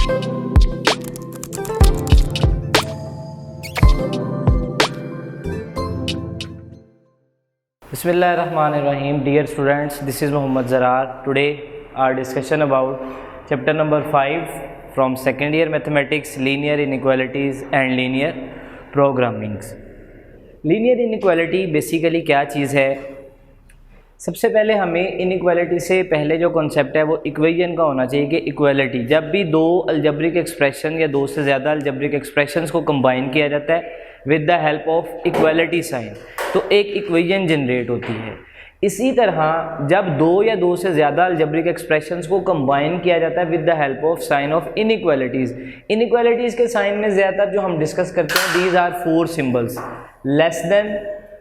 Bismillahirrahmanirrahim. Dear students, this is Muhammad Zarar. Today our discussion about chapter number 5 from second year mathematics, linear inequalities and linear programmings. Linear inequality basically क्या चीज़ है? सबसे पहले हमें inequality से पहले जो कॉन्सेप्ट है वो इक्वेशन का होना चाहिए कि इक्वालिटी, जब भी दो अलजेब्रिक एक्सप्रेशन या दो से ज़्यादा अलजेब्रिक एक्सप्रेशंस को कंबाइन किया जाता है with the help of equality sign, तो एक इक्वेशन जनरेट होती है। इसी तरह जब दो या दो से ज़्यादा अलजेब्रिक एक्सप्रेशंस को कंबाइन किया जाता है with the help of sign of inequalities, inequalities के साइन में ज़्यादातर जो हम डिस्कस करते हैं these are 4 symbols: less than,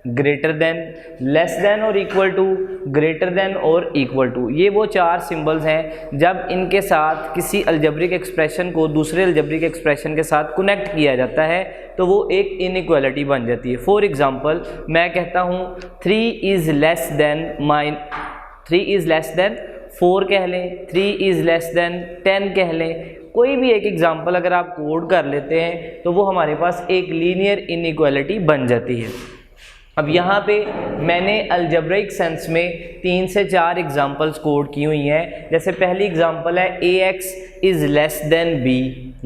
greater than, less than और इक्वल टू, ग्रेटर देन और इक्वल टू। ये वो 4 सिंबल्स हैं जब इनके साथ किसी अलजेब्रिक एक्सप्रेशन को दूसरे अलजेब्रिक एक्सप्रेशन के साथ कनेक्ट किया जाता है तो वो एक इनइक्वालिटी बन जाती है। फॉर एग्जांपल मैं कहता हूँ 3 इज़ लेस देन 4 कह लें, 3 इज़ लेस देन 10 कह लें, कोई भी एक एग्जांपल अगर आप कोड कर लेते हैं तो वो हमारे पास एक लीनियर इनइक्वालिटी बन जाती है। अब यहाँ पे मैंने अलजेब्रिक सेंस में 3 से 4 एग्जांपल्स कोड की हुई हैं। जैसे पहली एग्जांपल है ax is less than b,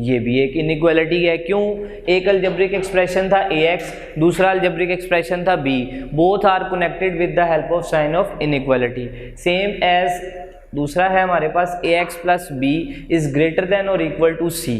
ये भी एक इनइक्वालिटी है। क्यों? एक अलजेब्रिक एक्सप्रेशन था ax, दूसरा अलजेब्रिक एक्सप्रेशन था b, both are connected with the help of sign of inequality. Same as दूसरा है हमारे पास ax plus b is greater than और इक्वल टू c,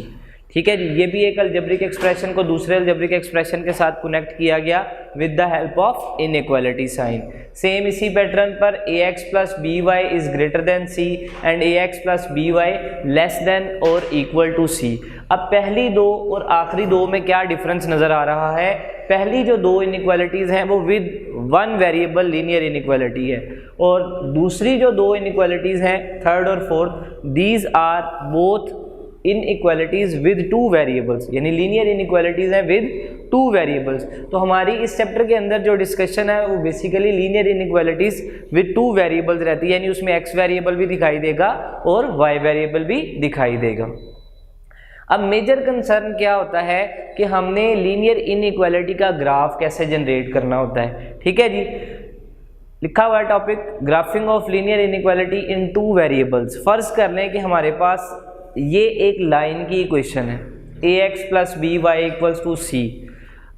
ठीक है जी। ये भी एक अलजेब्रिक एक्सप्रेशन को दूसरे अलजेब्रिक एक्सप्रेशन के साथ कनेक्ट किया गया with the help of inequality sign. Same इसी पैटर्न पर ax plus B Y is greater than c and ax plus B Y less than और इक्वल टू c। अब पहली दो और आखिरी दो में क्या डिफरेंस नज़र आ रहा है? पहली जो दो इनइक्वालिटीज़ हैं वो विद 1 वेरिएबल लीनियर इनइक्वालिटी है, और दूसरी जो दो इनइक्वालिटीज़ हैं थर्ड और fourth, these are both inequalities with 2 variables, यानी लीनियर इनइक्वालिटीज़ हैं विद 2 वेरिएबल्स। तो हमारी इस चैप्टर के अंदर जो डिस्कशन है वो basically linear inequalities with 2 variables रहती है, यानी उसमें x वेरिएबल भी दिखाई देगा और y वेरिएबल भी दिखाई देगा। अब मेजर कंसर्न क्या होता है कि हमने लीनियर इनइक्वालिटी का ग्राफ कैसे जनरेट करना होता है, ठीक है जी। लिखा हुआ है topic graphic of linear inequality in 2 variables. फर्ज कर लें कि हमारे पास ये एक लाइन की इक्वेशन है ax plus B Y equals to C.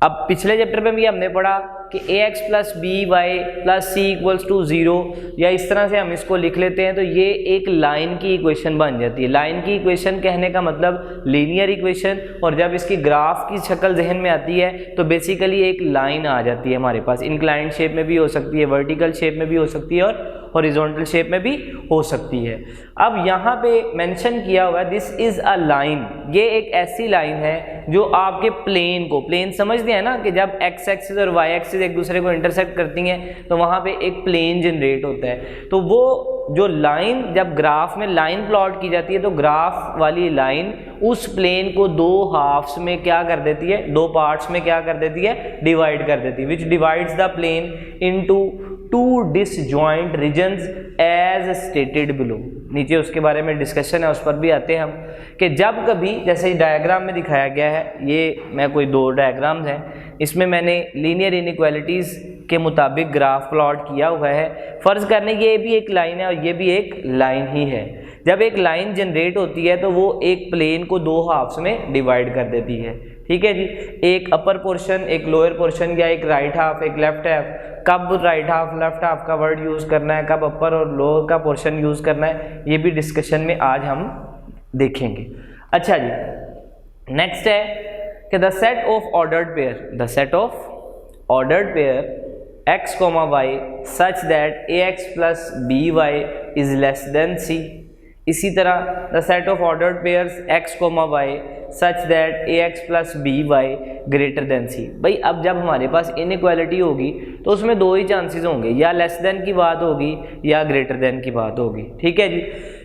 अब पिछले चैप्टर में भी हमने पढ़ा कि ax plus B Y plus C equals to 0, या इस तरह से हम इसको लिख लेते हैं तो ये एक लाइन की इक्वेशन बन जाती है। लाइन की इक्वेशन कहने का मतलब लीनियर इक्वेशन, और जब इसकी ग्राफ की शक्ल जहन में आती है तो बेसिकली एक लाइन आ जाती है हमारे पास। इंक्लाइंड शेप में भी हो सकती है, वर्टिकल शेप में भी हो सकती है और हॉरिजॉन्टल शेप में भी हो सकती है। अब यहाँ पे मेंशन किया हुआ है दिस इज़ अ लाइन, ये एक ऐसी लाइन है जो आपके प्लेन समझते हैं ना कि जब x एक्सिस और y एक्सिस एक दूसरे को इंटरसेक्ट करती हैं तो वहाँ पे एक प्लेन जनरेट होता है। तो वो जो लाइन जब ग्राफ में लाइन प्लॉट की जाती है तो ग्राफ वाली लाइन उस प्लेन को 2 हाफ्स में क्या कर देती है, 2 पार्ट्स में क्या कर देती है, डिवाइड कर देती है, which divides the plane into 2 disjoint regions as stated below. नीचे उसके बारे में डिस्कशन है, उस पर भी आते हैं हम कि जब कभी, जैसे डायग्राम में दिखाया गया है, ये मैं कोई 2 डायग्राम्स हैं, इसमें मैंने लीनियर इनइक्वालिटीज़ के मुताबिक ग्राफ प्लॉट किया हुआ है। फ़र्ज़ करने की ये भी एक लाइन है और ये भी एक लाइन ही है। जब एक लाइन जनरेट होती है तो वो एक प्लेन को 2 हाफ्स में डिवाइड कर देती है, ठीक है जी। एक अपर पोर्शन, एक लोअर पोर्शन, या एक राइट हाफ, एक लेफ्ट हाफ। कब राइट हाफ लेफ्ट हाफ का वर्ड यूज़ करना है, कब अपर और लोअर का पोर्शन यूज़ करना है, ये भी डिस्कशन में आज हम देखेंगे। अच्छा जी, नेक्स्ट है कि the set of ordered pair x, y such that ax plus B Y is less than c। इसी तरह the set of ordered pairs x, y such that ax plus B Y greater than c। भाई अब जब हमारे पास inequality होगी तो उसमें 2 ही chances होंगे, या लेस देन की बात होगी या ग्रेटर देन की बात होगी, ठीक है जी।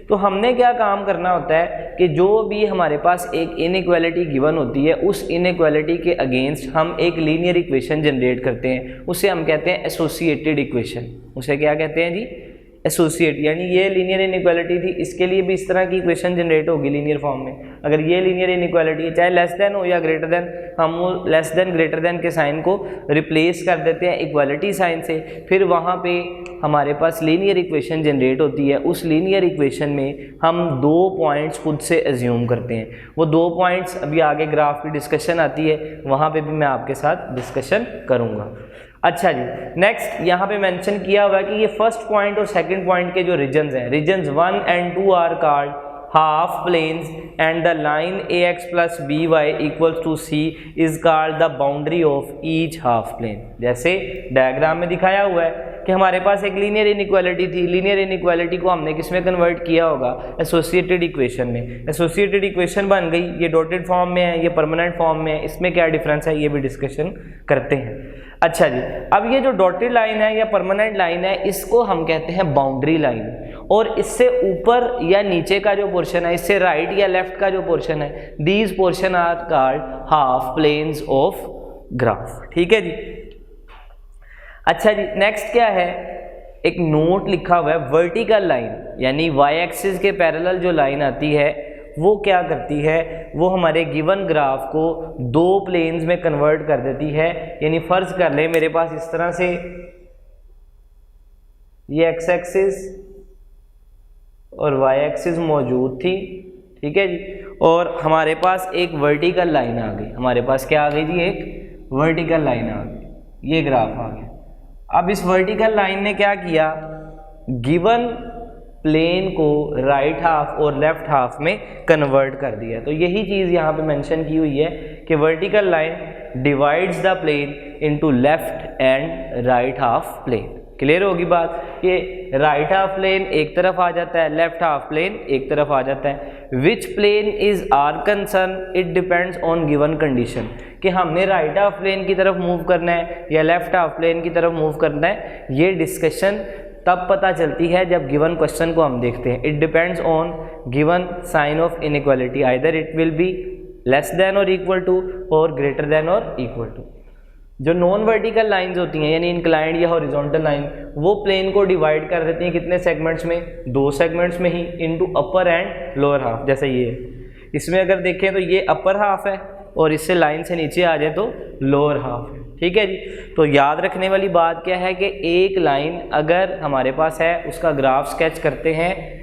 तो हमने क्या काम करना होता है कि जो भी हमारे पास एक इनइक्वालिटी गिवन होती है उस इनइक्वालिटी के अगेंस्ट हम एक लीनियर इक्वेशन जनरेट करते हैं, उसे हम कहते हैं एसोसिएटेड इक्वेशन। उसे क्या कहते हैं जी? एसोसिएट, यानी ये लीनियर इनइक्वालिटी थी, इसके लिए भी इस तरह की इक्वेशन जनरेट होगी लीनियर फॉर्म में। अगर ये लीनियर इनइक्वालिटी है, चाहे लेस देन हो या ग्रेटर देन, हम वो लेस देन ग्रेटर देन के साइन को रिप्लेस कर देते हैं इक्वालिटी साइन से, फिर वहाँ पे हमारे पास लीनियर इक्वेशन जनरेट होती है। उस लीनियर इक्वेशन में हम 2 पॉइंट्स खुद से एज्यूम करते हैं। वो 2 पॉइंट्स अभी आगे ग्राफ की डिस्कशन आती है, वहाँ पे भी मैं आपके साथ डिस्कशन करूँगा। अच्छा जी, नेक्स्ट यहाँ पे मेंशन किया हुआ है कि ये फर्स्ट पॉइंट और सेकंड पॉइंट के जो रीजन्स हैं, regions 1 and 2 are called half planes and the line ax plus by equals to c is called the boundary of each half plane। जैसे डायग्राम में दिखाया हुआ है कि हमारे पास एक लीनियर इनइक्वालिटी थी, लीनियर इनइक्वालिटी को हमने किस में कन्वर्ट किया होगा, एसोसिएटेड इक्वेशन में। एसोसिएटेड इक्वेशन बन गई, ये डॉटेड फॉर्म में है, ये परमानेंट फॉर्म में है, इसमें क्या डिफरेंस है ये भी डिस्कशन करते हैं। अच्छा जी, अब ये जो डॉटेड लाइन है या परमानेंट लाइन है, इसको हम कहते हैं बाउंड्री लाइन, और इससे ऊपर या नीचे का जो पोर्शन है, इससे राइट या लेफ्ट का जो पोर्शन है, these portion are called half planes of graph. ठीक है जी। अच्छा जी, नेक्स्ट क्या है, एक नोट लिखा हुआ है, वर्टिकल लाइन यानी वाई एक्सिस के पैरेलल जो लाइन आती है वो क्या करती है, वो हमारे गिवन ग्राफ को 2 प्लेन्स में कन्वर्ट कर देती है। यानी फर्ज कर ले मेरे पास इस तरह से ये एक्स एक्सिस और वाई एक्सिस मौजूद थी, ठीक है जी, और हमारे पास एक वर्टिकल लाइन आ गई। हमारे पास क्या आ गई जी, एक वर्टिकल लाइन आ गई, ये ग्राफ आ गया। अब इस वर्टिकल लाइन ने क्या किया, गिवन प्लेन को राइट हाफ और लेफ्ट हाफ में कन्वर्ट कर दिया। तो यही चीज़ यहाँ पे मेंशन की हुई है कि vertical line divides the plane into left and right half plane. Clear होगी बात, ये राइट हाफ प्लेन एक तरफ आ जाता है, लेफ्ट हाफ प्लेन एक तरफ आ जाता है। Which plane is our concern, it depends on given condition, कि हमने राइट हाफ प्लेन की तरफ मूव करना है या लेफ्ट हाफ प्लेन की तरफ मूव करना है। ये डिस्कशन तब पता चलती है जब गिवन क्वेश्चन को हम देखते हैं। It depends on given sign of inequality, either it will be less than और इक्वल टू और ग्रेटर देन और इक्वल टू। जो नॉन वर्टिकल लाइंस होती हैं यानी इंक्लाइंड या हॉरिजॉन्टल लाइन, वो प्लेन को डिवाइड कर देती हैं कितने सेगमेंट्स में, 2 सेगमेंट्स में ही, into upper and lower half. जैसे ये इसमें अगर देखें तो ये अपर हाफ है और इससे लाइन से नीचे आ जाए तो लोअर हाफ है। ठीक है जी। तो याद रखने वाली बात क्या है कि एक लाइन अगर हमारे पास है, उसका ग्राफ स्केच करते हैं,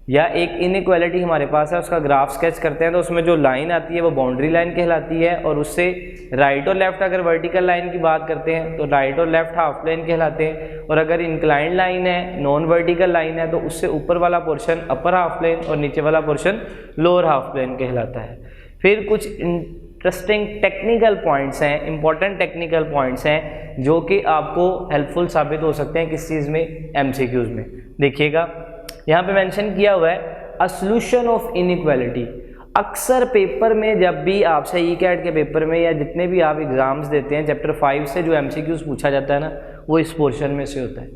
या एक इनइक्वालिटी हमारे पास है उसका ग्राफ स्केच करते हैं, तो उसमें जो लाइन आती है वो बाउंड्री लाइन कहलाती है, और उससे राइट और लेफ्ट अगर वर्टिकल लाइन की बात करते हैं तो राइट और लेफ्ट हाफ प्लेन कहलाते हैं, और अगर इंक्लाइंड लाइन है, नॉन वर्टिकल लाइन है, तो उससे ऊपर वाला पोर्शन अपर हाफ प्लेन और नीचे वाला पोर्शन लोअर हाफ प्लेन कहलाता है। फिर कुछ इंटरेस्टिंग टेक्निकल पॉइंट्स हैं, इंपॉर्टेंट टेक्निकल पॉइंट्स हैं जो कि आपको हेल्पफुल साबित हो सकते हैं किस चीज़ में, एमसीक्यूज में। देखिएगा यहाँ पे मेंशन किया हुआ है अ सॉल्यूशन ऑफ इनइक्वालिटी। अक्सर पेपर में जब भी आपसे ई-कैट के पेपर में या जितने भी आप एग्जाम्स देते हैं, चैप्टर 5 से जो एमसीक्यूज पूछा जाता है ना, वो इस पोर्शन में से होता है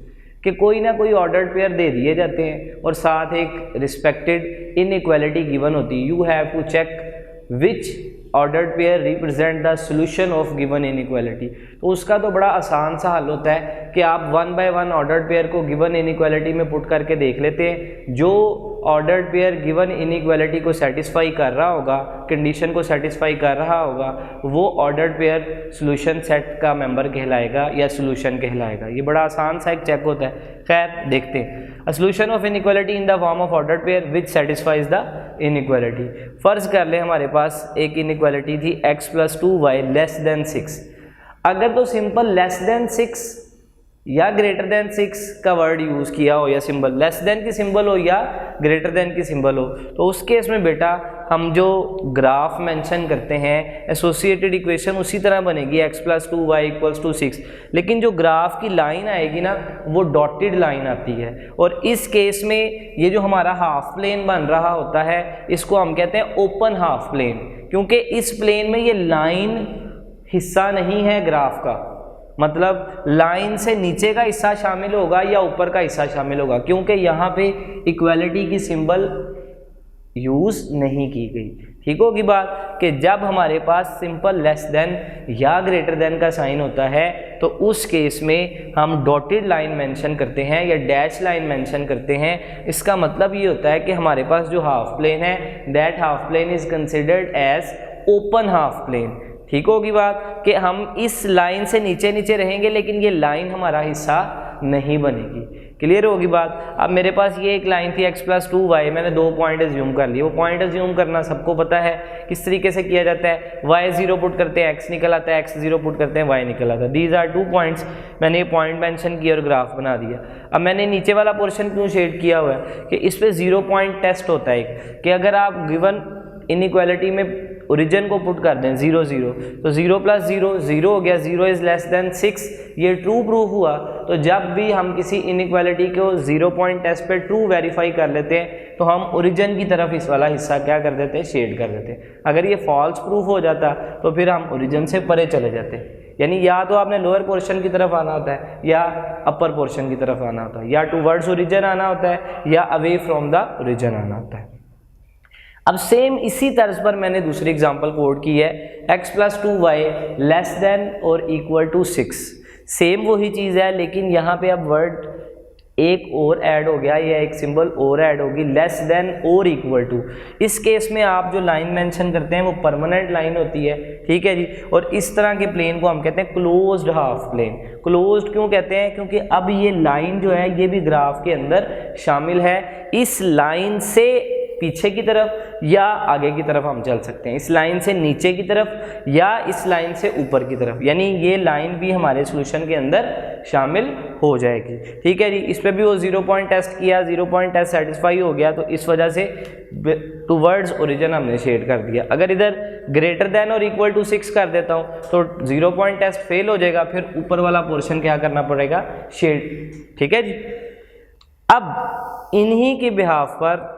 कि कोई ना कोई ऑर्डर्ड पेयर दे दिए जाते हैं और साथ एक रिस्पेक्टेड इनइक्वालिटी गिवन होती है। You have to check which ordered pair represent the solution of given inequality. तो उसका तो बड़ा आसान सा हल होता है कि आप 1 बाय 1 ऑर्डर्ड पेयर को गिवन इनइक्वालिटी में पुट करके देख लेते हैं। जो ऑर्डर्ड पेयर गिवन इनइक्वालिटी को सेटिस्फाई कर रहा होगा, कंडीशन को सेटिस्फाई कर रहा होगा, वो ऑर्डर्ड पेयर सॉल्यूशन सेट का मेंबर कहलाएगा या सॉल्यूशन कहलाएगा। ये बड़ा आसान सा एक चेक होता है। खैर देखते हैं, a solution of inequality in the form of ordered pair which satisfies the inequality. फर्ज कर ले हमारे पास एक इनइक्वालिटी थी x + 2y < 6। अगर तो सिंपल लेस देन 6 या ग्रेटर देन 6 का वर्ड यूज़ किया हो, या सिंबल लेस देन की सिंबल हो या ग्रेटर देन की सिंबल हो, तो उस केस में बेटा हम जो ग्राफ मेंशन करते हैं एसोसिएटेड इक्वेशन उसी तरह बनेगी, x + 2y = 6। लेकिन जो ग्राफ की लाइन आएगी ना, वो डॉटेड लाइन आती है, और इस केस में ये जो हमारा हाफ प्लेन बन रहा होता है इसको हम कहते हैं ओपन हाफ प्लेन, क्योंकि इस प्लेन में ये लाइन हिस्सा नहीं है ग्राफ का, मतलब लाइन से नीचे का हिस्सा शामिल होगा या ऊपर का हिस्सा शामिल होगा, क्योंकि यहाँ पे इक्वालिटी की सिंबल यूज़ नहीं की गई। ठीक होगी बात कि जब हमारे पास सिंपल लेस देन या ग्रेटर देन का साइन होता है तो उस केस में हम डॉटेड लाइन मेंशन करते हैं या डैश लाइन मेंशन करते हैं। इसका मतलब ये होता है कि हमारे पास जो हाफ प्लेन है that half plane is considered as open half plane. ठीक होगी बात कि हम इस लाइन से नीचे नीचे रहेंगे लेकिन ये लाइन हमारा हिस्सा नहीं बनेगी। क्लियर होगी बात। अब मेरे पास ये एक लाइन थी x+2y, मैंने 2 पॉइंट एज्यूम कर लिए। वो पॉइंट एज्यूम करना सबको पता है किस तरीके से किया जाता है। y0 पुट करते हैं x निकल आता है, x0 पुट करते हैं y निकल आता है। These are 2 points. मैंने ये पॉइंट मेंशन किया और ग्राफ बना दिया। अब मैंने नीचे वाला पोर्शन क्यों शेड किया हुआ है कि इस पर 0 पॉइंट टेस्ट होता है कि अगर आप गिवन इनइक्वालिटी में ओरिजिन को पुट कर दें 0 0 तो 0 + 0 0 हो गया, 0 इज़ लेस देन 6, ये ट्रू प्रूफ हुआ। तो जब भी हम किसी इनइक्वालिटी को 0 पॉइंट टेस्ट पे ट्रू वेरीफाई कर लेते हैं तो हम ओरिजिन की तरफ इस वाला हिस्सा क्या कर देते हैं, शेड कर देते हैं। अगर ये फॉल्स प्रूफ हो जाता तो फिर हम ओरिजिन से परे चले जाते, यानी या तो आपने लोअर पोर्शन की तरफ आना होता है या अपर पोर्शन की तरफ आना होता है, या टूवर्ड्स ओरिजिन आना होता है या अवे फ्रॉम द ओरिजिन आना होता है। अब सेम इसी तर्ज पर मैंने दूसरी एग्जांपल कोड की है x+2y लेस देन और इक्वल टू 6। सेम वही चीज़ है लेकिन यहाँ पे अब वर्ड एक और ऐड हो गया या एक सिंबल और ऐड होगी, लेस देन और इक्वल टू। इस केस में आप जो लाइन मेंशन करते हैं वो परमानेंट लाइन होती है। ठीक है जी। और इस तरह के प्लेन को हम कहते हैं क्लोज्ड हाफ प्लेन। क्लोज्ड क्यों कहते हैं, क्योंकि अब ये लाइन जो है ये भी ग्राफ के अंदर शामिल है। इस लाइन से पीछे की तरफ या आगे की तरफ हम चल सकते हैं, इस लाइन से नीचे की तरफ या इस लाइन से ऊपर की तरफ, यानी ये लाइन भी हमारे सॉल्यूशन के अंदर शामिल हो जाएगी। ठीक है जी। इस पे भी वो 0 पॉइंट टेस्ट किया, 0 पॉइंट टेस्ट सेटिस्फाई हो गया तो इस वजह से टूवर्ड्स ओरिजिन हमने शेड कर दिया। अगर इधर ग्रेटर देन और इक्वल टू 6 कर देता हूँ तो 0 पॉइंट टेस्ट फेल हो जाएगा, फिर ऊपर वाला पोर्शन क्या करना पड़ेगा, शेड। ठीक है जी। अब इन्हीं के बिहाफ पर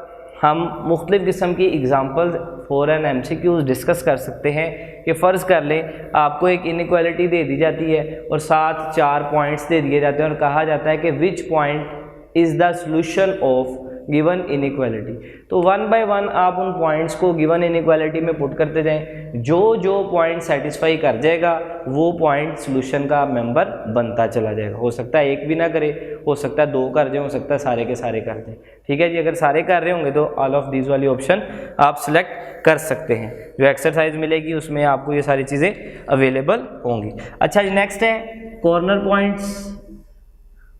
हम मुख्तलिफ़ किस्म की examples for an MCQs discuss कर सकते हैं कि फ़र्ज़ कर लें आपको एक इनइक्वालिटी दे दी जाती है और साथ 4 पॉइंट्स दे दिए जाते हैं और कहा जाता है कि which point is the solution of given inequality. तो 1 बाय 1 आप उन पॉइंट्स को गिवन इनइक्वालिटी में पुट करते जाएं, जो पॉइंट सेटिस्फाई कर जाएगा वो पॉइंट सॉल्यूशन का मेंबर बनता चला जाएगा। हो सकता है एक भी ना करे, हो सकता है 2 कर जाए, हो सकता है सारे के सारे कर दें। ठीक है जी। अगर सारे कर रहे होंगे तो ऑल ऑफ दीज वाली ऑप्शन आप सिलेक्ट कर सकते हैं। जो एक्सरसाइज मिलेगी उसमें आपको ये सारी चीज़ें अवेलेबल होंगी। अच्छा जी, नेक्स्ट है corner points.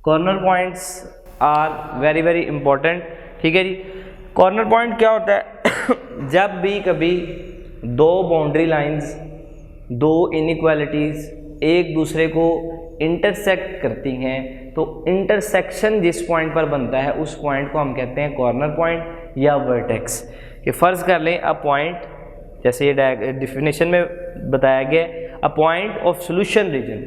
Corner points are very very important. ठीक है जी। कॉर्नर पॉइंट क्या होता है जब भी कभी 2 बाउंड्री लाइंस, 2 इनइक्वालिटीज़ एक दूसरे को इंटरसेक्ट करती हैं तो इंटरसेक्शन जिस पॉइंट पर बनता है उस पॉइंट को हम कहते हैं कॉर्नर पॉइंट या वर्टेक्स। कि फ़र्ज़ कर लें अ पॉइंट, जैसे ये डिफिनेशन में बताया गया, a point of solution region.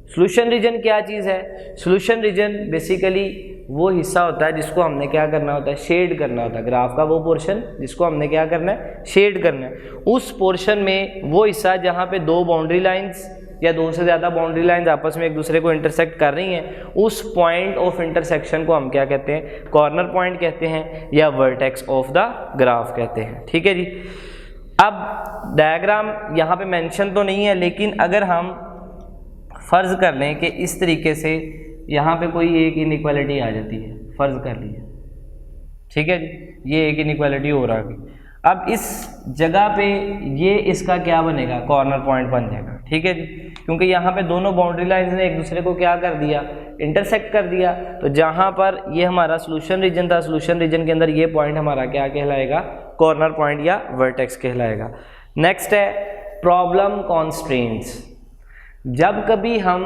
Solution region क्या चीज़ है? सॉल्यूशन रीजन बेसिकली वो हिस्सा होता है जिसको हमने क्या करना होता है, शेड करना होता है। ग्राफ का वो पोर्शन जिसको हमने क्या करना है, शेड करना है। उस पोर्शन में वो हिस्सा जहाँ पे 2 बाउंड्री लाइंस या 2 से ज़्यादा बाउंड्री लाइंस आपस में एक दूसरे को इंटरसेक्ट कर रही हैं, उस पॉइंट ऑफ इंटरसेक्शन को हम क्या कहते हैं, कॉर्नर पॉइंट कहते हैं या वर्टेक्स ऑफ द ग्राफ कहते हैं। ठीक है जी। अब डायग्राम यहाँ पे मेंशन तो नहीं है, लेकिन अगर हम फ़र्ज़ कर लें कि इस तरीके से यहाँ पे कोई एक इनइक्वालिटी आ जाती है, फ़र्ज़ कर लीजिए। ठीक है जी। ये एक इनइक्वालिटी हो रहा है। अब इस जगह पे ये इसका क्या बनेगा, कॉर्नर पॉइंट बन जाएगा। ठीक है जी। क्योंकि यहाँ पे दोनों बाउंड्री लाइंस ने एक दूसरे को क्या कर दिया, इंटरसेक्ट कर दिया। तो जहाँ पर ये हमारा सॉल्यूशन रीजन था, सॉल्यूशन रीजन के अंदर ये पॉइंट हमारा क्या कहलाएगा, कॉर्नर पॉइंट या वर्टेक्स कहलाएगा। नेक्स्ट है प्रॉब्लम कॉन्स्ट्रेंट्स। जब कभी हम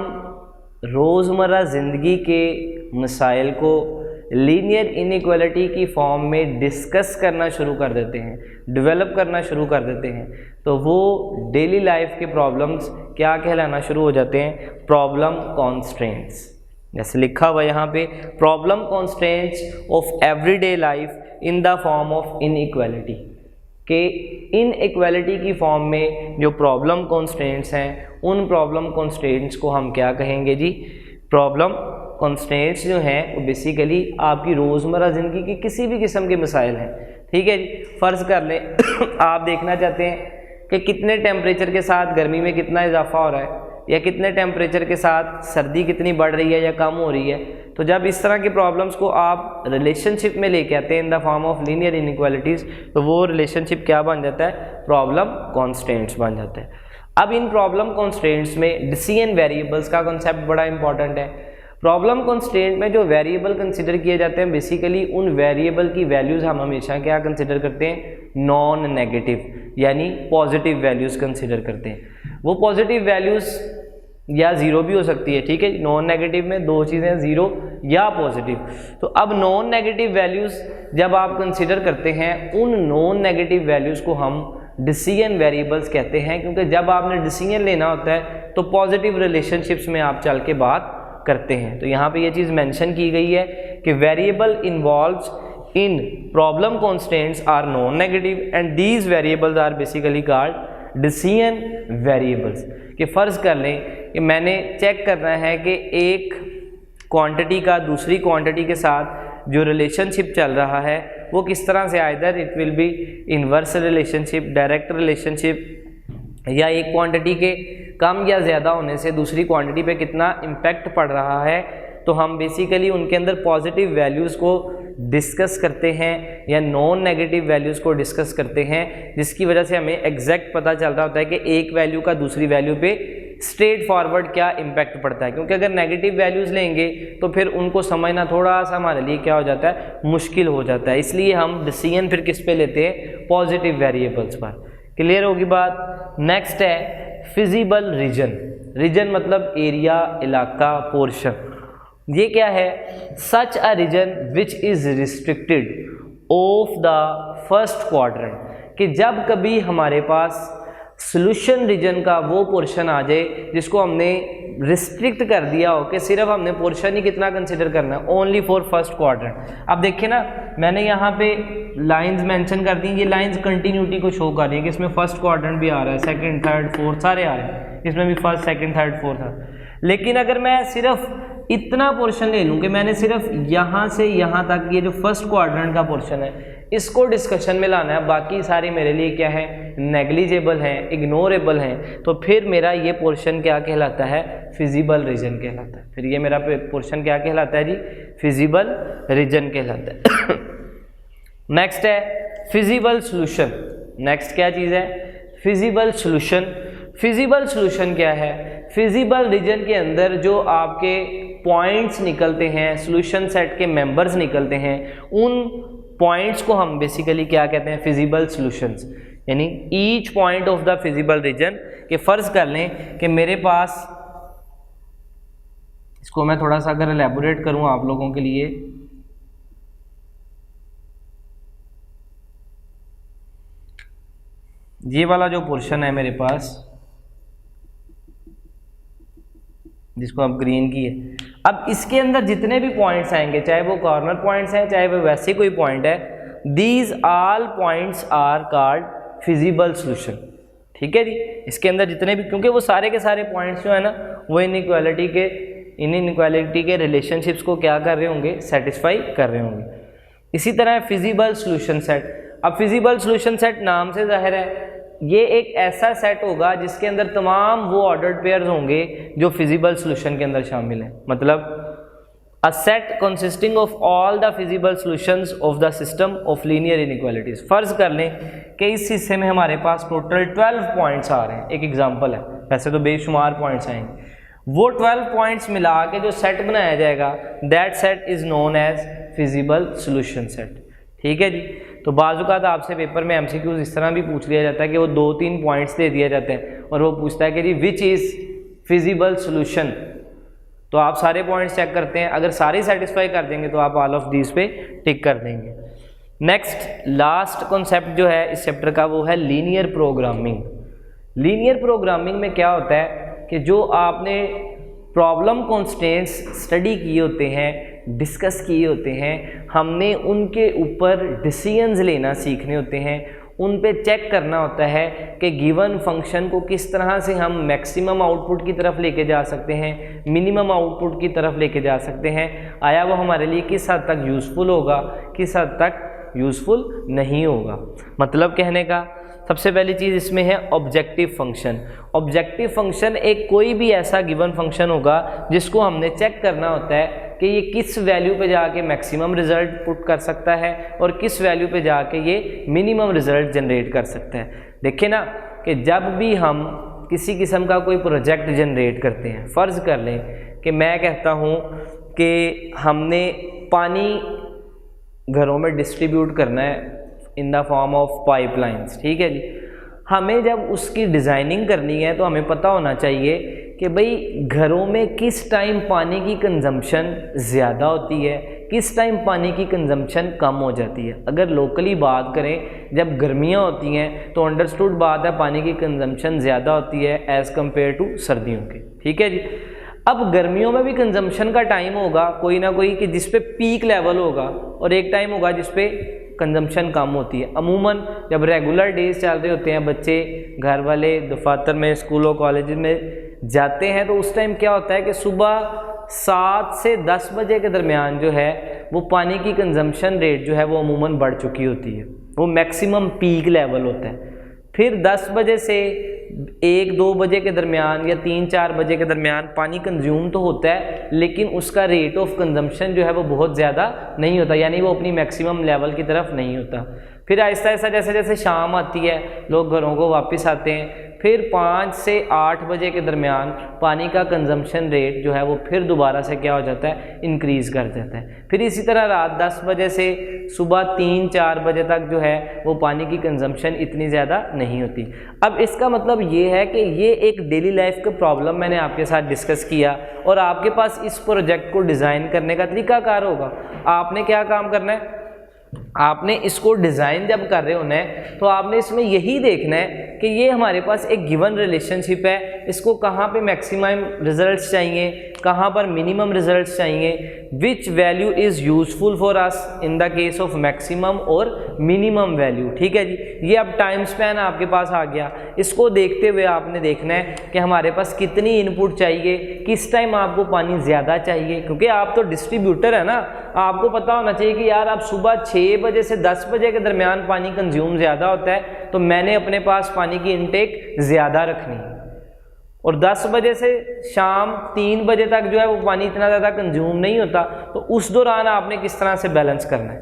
रोज़मर्रा ज़िंदगी के मसाइल को लीनियर इनइक्वालिटी की फॉर्म में डिस्कस करना शुरू कर देते हैं, डेवलप करना शुरू कर देते हैं, तो वो डेली लाइफ के प्रॉब्लम्स क्या कहलाना शुरू हो जाते हैं, प्रॉब्लम कॉन्स्ट्रेंट्स। जैसे लिखा हुआ यहाँ पे, problem constraints of everyday life in the form of inequality. कि इनइक्वालिटी की फॉर्म में जो प्रॉब्लम कॉन्स्ट्रेंट्स हैं, उन प्रॉब्लम कॉन्स्ट्रेंट्स को हम क्या कहेंगे जी, प्रॉब्लम कॉन्स्ट्रेंट्स जो हैं वो बेसिकली आपकी रोज़मर्रा ज़िंदगी की किसी भी किस्म के मसाइल हैं। ठीक है जी। फ़र्ज़ कर लें आप देखना चाहते हैं कि कितने टेम्परेचर के साथ गर्मी में कितना इजाफा हो रहा है, या कितने टेम्परेचर के साथ सर्दी कितनी बढ़ रही है या कम हो रही है। तो जब इस तरह की प्रॉब्लम्स को आप रिलेशनशिप में लेके आते हैं in the form of linear inequalities, तो वो रिलेशनशिप क्या बन जाता है, प्रॉब्लम कॉन्स्टेंट्स बन जाता है। अब इन प्रॉब्लम कॉन्स्टेंट्स में डिसीजन वेरिएबल्स का कॉन्सेप्ट बड़ा इंपॉर्टेंट है। प्रॉब्लम कॉन्स्टेंट में जो वेरिएबल कंसिडर किए जाते हैं, बेसिकली उन वेरिएबल की वैल्यूज़ हम हमेशा क्या कंसिडर करते हैं, नॉन नेगेटिव यानी पॉजिटिव वैल्यूज़ कंसिडर करते हैं। वो पॉजिटिव वैल्यूज़ या ज़ीरो भी हो सकती है, ठीक है। नॉन नेगेटिव में दो चीज़ें, ज़ीरो या पॉजिटिव। तो अब नॉन नेगेटिव वैल्यूज़ जब आप कंसिडर करते हैं, उन नॉन नेगेटिव वैल्यूज़ को हम डिसीजन वेरिएबल्स कहते हैं, क्योंकि जब आपने डिसीजन लेना होता है तो पॉजिटिव रिलेशनशिप्स में आप चल के बात करते हैं। तो यहाँ पे ये चीज़ मेंशन की गई है कि variable involves in problem constants are non negative and these variables are basically called decision variables. कि फ़र्ज़ कर लें कि मैंने चेक करना है कि एक क्वांटिटी का दूसरी क्वांटिटी के साथ जो रिलेशनशिप चल रहा है वो किस तरह से, either it will B inverse relationship, direct relationship, या एक क्वांटिटी के कम या ज़्यादा होने से दूसरी क्वांटिटी पे कितना इम्पैक्ट पड़ रहा है। तो हम बेसिकली उनके अंदर पॉजिटिव वैल्यूज़ को डिस्कस करते हैं या नॉन नेगेटिव वैल्यूज़ को डिस्कस करते हैं, जिसकी वजह से हमें एग्जैक्ट पता चल रहा होता है कि एक वैल्यू का दूसरी वैल्यू पे स्ट्रेट फॉरवर्ड क्या इम्पैक्ट पड़ता है। क्योंकि अगर नेगेटिव वैल्यूज़ लेंगे तो फिर उनको समझना थोड़ा सा हमारे लिए क्या हो जाता है, मुश्किल हो जाता है। इसलिए हम डिसीजन फिर किस पे लेते हैं, पॉजिटिव वेरिएबल्स पर। क्लियर होगी बात। नेक्स्ट है फिजिबल रीजन। रीजन मतलब एरिया, इलाका, पोर्शन। ये क्या है, such a region which is restricted of the first quadrant, कि जब कभी हमारे पास सोल्यूशन रीजन का वो पोर्शन आ जाए जिसको हमने रिस्ट्रिक्ट कर दिया हो कि सिर्फ हमने पोर्शन ही कितना कंसिडर करना है, ओनली फॉर फर्स्ट क्वाड्रेंट। अब देखिए ना, मैंने यहाँ पे लाइंस मेंशन कर दी, ये लाइंस कंटिन्यूटी को शो कर रही है कि इसमें फर्स्ट क्वाड्रेंट भी आ रहा है, सेकंड, थर्ड, फोर्थ सारे आ रहे हैं, इसमें भी फर्स्ट, सेकंड, थर्ड, फोर्थ है। लेकिन अगर मैं सिर्फ इतना पोर्शन ले लूँ कि मैंने सिर्फ यहाँ से यहाँ तक ये जो फर्स्ट क्वाड्रेंट का पोर्शन है इसको डिस्कशन में लाना है, बाकी सारे मेरे लिए क्या है, नेग्लिजेबल हैं, इग्नोरेबल हैं, तो फिर मेरा ये पोर्शन क्या कहलाता है, फिजिबल रीजन कहलाता है। फिर ये मेरा पोर्शन क्या कहलाता है जी, फिजिबल रीजन कहलाता है। नेक्स्ट है फिजिबल सॉल्यूशन। नेक्स्ट क्या चीज़ है, फिजिबल सॉल्यूशन। फिजिबल सॉल्यूशन क्या है, फिजिबल रीजन के अंदर जो आपके पॉइंट्स निकलते हैं, सॉल्यूशन सेट के मेंबर्स निकलते हैं, उन पॉइंट्स को हम बेसिकली क्या कहते हैं, फिजिबल सॉल्यूशंस। यानी each point of the feasible region, के फ़र्ज़ कर लें कि मेरे पास, इसको मैं थोड़ा सा अगर एलैबोरेट करूं आप लोगों के लिए, ये वाला जो पोर्शन है मेरे पास, जिसको आप ग्रीन की है, अब इसके अंदर जितने भी पॉइंट्स आएंगे, चाहे वो कॉर्नर पॉइंट्स हैं, चाहे वो वैसे कोई पॉइंट है, these all points are called feasible solution. ठीक है जी। इसके अंदर जितने भी, क्योंकि वो सारे के सारे पॉइंट्स जो है ना, वो इनइक्वालिटी के रिलेशनशिप्स को क्या कर रहे होंगे, सेटिस्फाई कर रहे होंगे। इसी तरह फिजिबल सॉल्यूशन सेट। अब फिजिबल सॉल्यूशन सेट नाम से जाहिर है ये एक ऐसा सेट होगा जिसके अंदर तमाम वो ऑर्डर्ड पेयर्स होंगे जो फिजिबल सॉल्यूशन के अंदर शामिल हैं। मतलब a set consisting of all the feasible solutions of the system of linear inequalities. फ़र्ज़ कर लें कि इस हिस्से में हमारे पास टोटल 12 पॉइंट्स आ रहे हैं, एक एग्जांपल है, वैसे तो बेशुमार पॉइंट्स आएंगे। वो 12 पॉइंट्स मिला के जो सेट बनाया जाएगा, that set is known as feasible solution set. ठीक है जी। तो बाज़-औक़ात आपसे पेपर में एमसीक्यूज़ इस तरह भी पूछ लिया जाता है कि वो 2-3 पॉइंट्स दे दिए जाते हैं और वो पूछता है कि जी विच इज़ फिजिबल सॉल्यूशन। तो आप सारे पॉइंट्स चेक करते हैं, अगर सारे सेटिस्फाई कर देंगे तो आप ऑल ऑफ दीज पे टिक कर देंगे। नेक्स्ट लास्ट कॉन्सेप्ट जो है इस चैप्टर का वो है लीनियर प्रोग्रामिंग। लीनियर प्रोग्रामिंग में क्या होता है कि जो आपने प्रॉब्लम कॉन्स्टेंट्स स्टडी किए होते हैं, डिस्कस किए होते हैं, हमने उनके ऊपर डिसीजंस लेना सीखने होते हैं, उन पे चेक करना होता है कि गिवन फंक्शन को किस तरह से हम मैक्सिमम आउटपुट की तरफ लेके जा सकते हैं, मिनिमम आउटपुट की तरफ लेके जा सकते हैं, आया वो हमारे लिए किस हद तक यूज़फुल होगा, किस हद तक यूज़फुल नहीं होगा। मतलब कहने का सबसे पहली चीज़ इसमें है ऑब्जेक्टिव फंक्शन। ऑब्जेक्टिव फंक्शन एक कोई भी ऐसा गिवन फंक्शन होगा जिसको हमने चेक करना होता है कि ये किस वैल्यू पे जाके मैक्सिमम रिजल्ट पुट कर सकता है और किस वैल्यू पे जाके ये मिनिमम रिजल्ट जनरेट कर सकता है। देखिए ना कि जब भी हम किसी किस्म का कोई प्रोजेक्ट जनरेट करते हैं, फ़र्ज़ कर लें कि मैं कहता हूँ कि हमने पानी घरों में डिस्ट्रीब्यूट करना है in the form of pipelines, ठीक है जी। हमें जब उसकी डिज़ाइनिंग करनी है तो हमें पता होना चाहिए कि भाई घरों में किस टाइम पानी की कंजम्पशन ज़्यादा होती है, किस टाइम पानी की कंजम्पशन कम हो जाती है। अगर लोकली बात करें, जब गर्मियाँ होती हैं तो अंडरस्टूड बात है पानी की कंजम्पशन ज़्यादा होती है एज़ कम्पेयर टू सर्दियों के, ठीक है जी। अब गर्मियों में भी कंजम्पशन का टाइम होगा कोई ना कोई कि जिस पे पीक लेवल होगा और एक टाइम होगा जिस पे कंजम्पशन कम होती है। अमूमन जब रेगुलर डेज चल रहे होते हैं, बच्चे घर वाले दफातर में स्कूलों कॉलेज में जाते हैं, तो उस टाइम क्या होता है कि सुबह 7 से 10 बजे के दरमियान जो है वो पानी की कंजम्पशन रेट जो है वो अमूमन बढ़ चुकी होती है, वो मैक्सिमम पीक लेवल होता है। फिर 10 बजे से 1-2 बजे के दरमियान या 3-4 बजे के दरमियान पानी कंज्यूम तो होता है, लेकिन उसका रेट ऑफ कंजम्पशन जो है वो बहुत ज़्यादा नहीं होता, यानी वो अपनी मैक्सिमम लेवल की तरफ नहीं होता। फिर आहिस्ता आहिस्ता जैसे जैसे शाम आती है लोग घरों को वापस आते हैं, फिर 5 से 8 बजे के दरमियान पानी का कंजम्पशन रेट जो है वो फिर दोबारा से क्या हो जाता है, इंक्रीज़ कर जाता है। फिर इसी तरह रात 10 बजे से सुबह 3-4 बजे तक जो है वो पानी की कंजम्पशन इतनी ज़्यादा नहीं होती। अब इसका मतलब ये है कि ये एक डेली लाइफ का प्रॉब्लम मैंने आपके साथ डिस्कस किया और आपके पास इस प्रोजेक्ट को डिज़ाइन करने का तरीकाकार होगा। आपने क्या काम करना है, आपने इसको डिज़ाइन जब कर रहे होना है तो आपने इसमें यही देखना है कि ये हमारे पास एक गिवन रिलेशनशिप है, इसको कहाँ पे मैक्सिमम रिजल्ट्स चाहिए, कहाँ पर मिनिमम रिजल्ट्स चाहिए, which value is useful for us in the case of maximum और मिनिमम वैल्यू, ठीक है जी। ये अब टाइम स्पैन आपके पास आ गया, इसको देखते हुए आपने देखना है कि हमारे पास कितनी इनपुट चाहिए, किस टाइम आपको पानी ज़्यादा चाहिए, क्योंकि आप तो डिस्ट्रीब्यूटर है ना, आपको पता होना चाहिए कि यार आप सुबह 6 बजे से 10 बजे के दरमियान पानी कंज्यूम ज़्यादा होता है तो मैंने अपने पास पानी की इनटेक ज़्यादा रखनी है, और 10 बजे से शाम 3 बजे तक जो है वो पानी इतना ज़्यादा कंज्यूम नहीं होता, तो उस दौरान आपने किस तरह से बैलेंस करना है,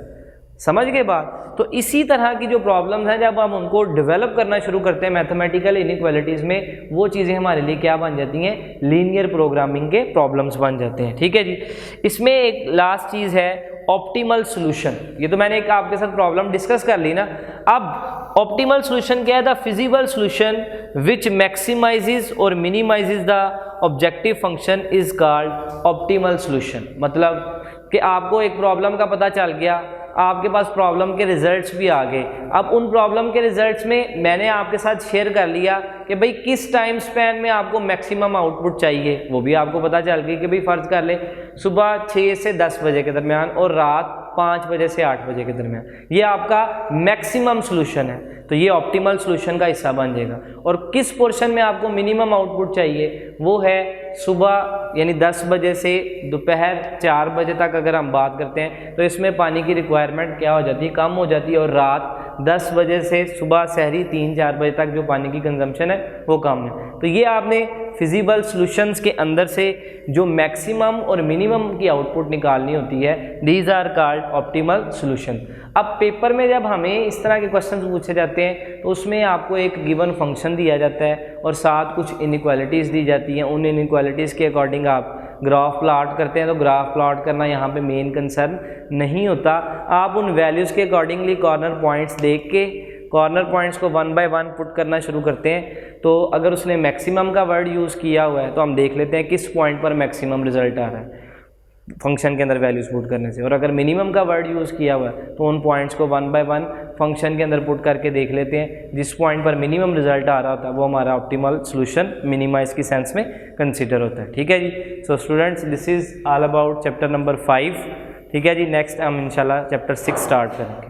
समझ गए बात। तो इसी तरह की जो प्रॉब्लम्स हैं जब हम उनको डेवलप करना शुरू करते हैं मैथमेटिकल इनइक्वालिटीज़ में, वो चीज़ें हमारे लिए क्या बन जाती हैं, लीनियर प्रोग्रामिंग के प्रॉब्लम्स बन जाते हैं, ठीक है जी। इसमें एक लास्ट चीज़ है ऑप्टिमल सॉल्यूशन। ये तो मैंने एक आपके साथ प्रॉब्लम डिस्कस कर ली ना। अब ऑप्टिमल सॉल्यूशन क्या है, द फिजिबल सॉल्यूशन विच मैक्सिमाइजेज और minimises the objective function is called optimal solution. मतलब कि आपको एक प्रॉब्लम का पता चल गया, आपके पास प्रॉब्लम के रिजल्ट्स भी आ गए। अब उन प्रॉब्लम के रिजल्ट्स में मैंने आपके साथ शेयर कर लिया कि भाई किस टाइम स्पैन में आपको मैक्सिमम आउटपुट चाहिए, वो भी आपको पता चल गई कि भाई फ़र्ज़ कर ले सुबह 6 से 10 बजे के दरमियान और रात 5 बजे से 8 बजे के दरमियान, ये आपका मैक्सिमम सॉल्यूशन है, तो ये ऑप्टिमल सॉल्यूशन का हिस्सा बन जाएगा। और किस पोर्शन में आपको मिनिमम आउटपुट चाहिए, वो है सुबह यानी 10 बजे से दोपहर 4 बजे तक अगर हम बात करते हैं तो इसमें पानी की रिक्वायरमेंट क्या हो जाती है, कम हो जाती है, और रात 10 बजे से सुबह सहरी 3-4 बजे तक जो पानी की कंजम्पशन है वो कम है। तो ये आपने फिजिबल सॉल्यूशंस के अंदर से जो मैक्सिमम और मिनिमम की आउटपुट निकालनी होती है, these are called optimal solution. अब पेपर में जब हमें इस तरह के क्वेश्चंस पूछे जाते हैं तो उसमें आपको एक गिवन फंक्शन दिया जाता है और साथ कुछ इनइक्वालिटीज़ दी जाती हैं, उन इनइक्वालिटीज़ के अकॉर्डिंग आप ग्राफ प्लॉट करते हैं। तो ग्राफ प्लॉट करना यहाँ पे मेन कंसर्न नहीं होता, आप उन वैल्यूज़ के अकॉर्डिंगली कॉर्नर पॉइंट्स देख के कॉर्नर पॉइंट्स को 1 बाय 1 पुट करना शुरू करते हैं। तो अगर उसने मैक्सिमम का वर्ड यूज़ किया हुआ है तो हम देख लेते हैं किस पॉइंट पर मैक्सिमम रिजल्ट आ रहा है फंक्शन के अंदर वैल्यूज़ पुट करने से, और अगर मिनिमम का वर्ड यूज़ किया हुआ है तो उन पॉइंट्स को 1 बाय 1 फंक्शन के अंदर पुट करके देख लेते हैं, जिस पॉइंट पर मिनिमम रिजल्ट आ रहा होता है वो हमारा ऑप्टिमल सॉल्यूशन मिनिमाइज की सेंस में कंसीडर होता है, ठीक है जी। So students, this is all about chapter number 5, ठीक है जी। नेक्स्ट हम इंशाल्लाह चैप्टर 6 स्टार्ट करेंगे।